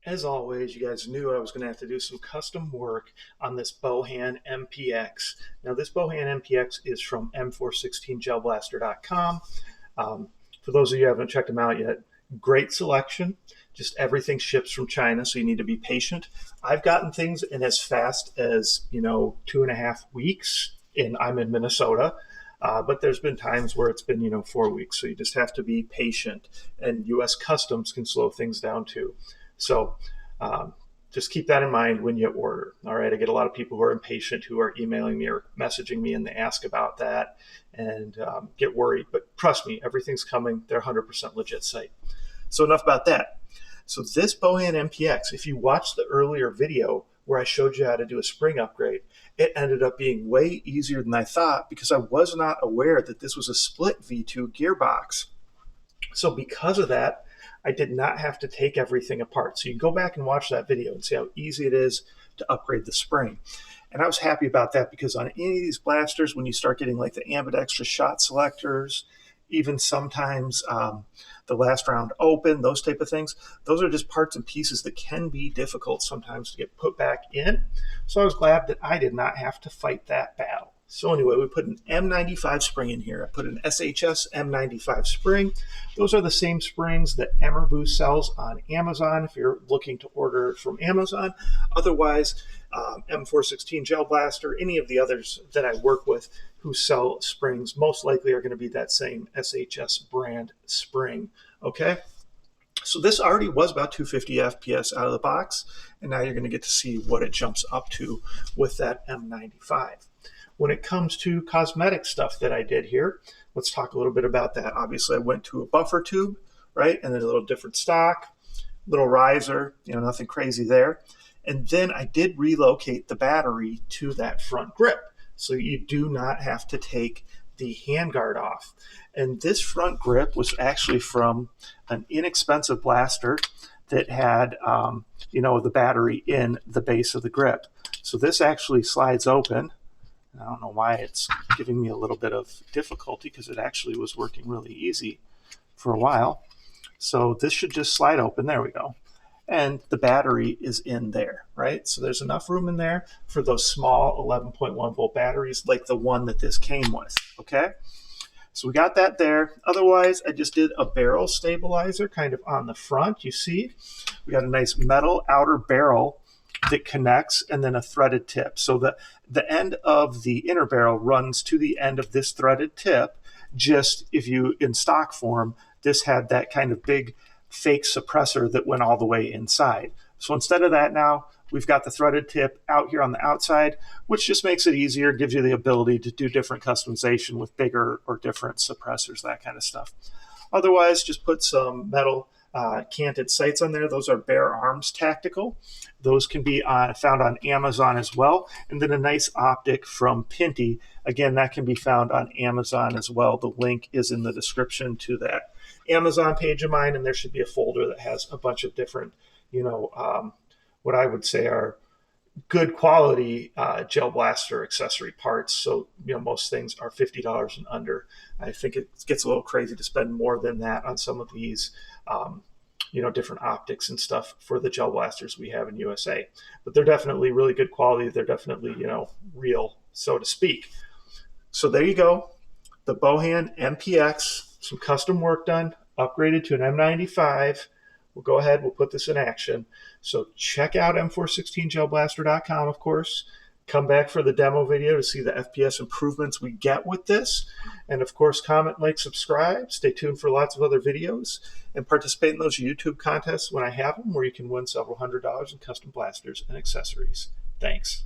As always, you guys knew I was going to have to do some custom work on this BOHAN MPX. Now, this BOHAN MPX is from M416jellblaster.com. For those of you who haven't checked them out yet, great selection. Just everything ships from China, so you need to be patient. I've gotten things in as fast as 2.5 weeks, and I'm in Minnesota. But there's been times where it's been 4 weeks, so you just have to be patient. And U.S. Customs can slow things down too. So just keep that in mind when you order. All right, I get a lot of people who are impatient who are emailing me or messaging me and they ask about that and get worried. But trust me, everything's coming. They're 100% legit site. So enough about that. So this BOHAN MPX, if you watched the earlier video where I showed you how to do a spring upgrade, it ended up being way easier than I thought because I was not aware that this was a split V2 gearbox. So because of that, I did not have to take everything apart. So you can go back and watch that video and see how easy it is to upgrade the spring. And I was happy about that because on any of these blasters, when you start getting like the ambidextrous shot selectors, even sometimes the last round open, those type of things, those are just parts and pieces that can be difficult sometimes to get put back in. So I was glad that I did not have to fight that battle. So anyway, we put an M95 spring in here. I put an SHS M95 spring. Those are the same springs that EMERBU sells on Amazon if you're looking to order from Amazon. Otherwise, M416 Gel Blaster, any of the others that I work with who sell springs, most likely are going to be that same SHS brand spring, okay? So this already was about 250 FPS out of the box, and now you're going to get to see what it jumps up to with that M95. When it comes to cosmetic stuff that I did here, let's talk a little bit about that. Obviously, I went to a buffer tube, right? And then a little different stock, little riser, nothing crazy there. And then I did relocate the battery to that front grip. So you do not have to take the handguard off. And this front grip was actually from an inexpensive blaster that had, the battery in the base of the grip. So this actually slides open. I don't know why it's giving me a little bit of difficulty because it actually was working really easy for a while. So this should just slide open. There we go. And the battery is in there, right? So there's enough room in there for those small 11.1 volt batteries like the one that this came with, okay? So we got that there. Otherwise, I just did a barrel stabilizer kind of on the front. You see, we got a nice metal outer barrel that connects and then a threaded tip. So the end of the inner barrel runs to the end of this threaded tip. Just if you, in stock form, this had that kind of big fake suppressor that went all the way inside. So instead of that now, we've got the threaded tip out here on the outside, which just makes it easier, gives you the ability to do different customization with bigger or different suppressors, that kind of stuff. Otherwise, just put some metal canted sights on there. Those are Bare Arms Tactical. Those can be found on Amazon as well. And then a nice optic from Pinty. Again, that can be found on Amazon as well. The link is in the description to that Amazon page of mine, and there should be a folder that has a bunch of different, what I would say are good quality gel blaster accessory parts. So, most things are $50 and under. I think it gets a little crazy to spend more than that on some of these, different optics and stuff for the gel blasters we have in USA. But they're definitely really good quality. They're definitely, real, so to speak. So there you go. The BOHAN MPX, some custom work done, upgraded to an M95. We'll go ahead, we'll put this in action. So check out M416jellblaster.com, of course. Come back for the demo video to see the FPS improvements we get with this. And of course, comment, like, subscribe. Stay tuned for lots of other videos and participate in those YouTube contests when I have them, where you can win several $100s in custom blasters and accessories. Thanks.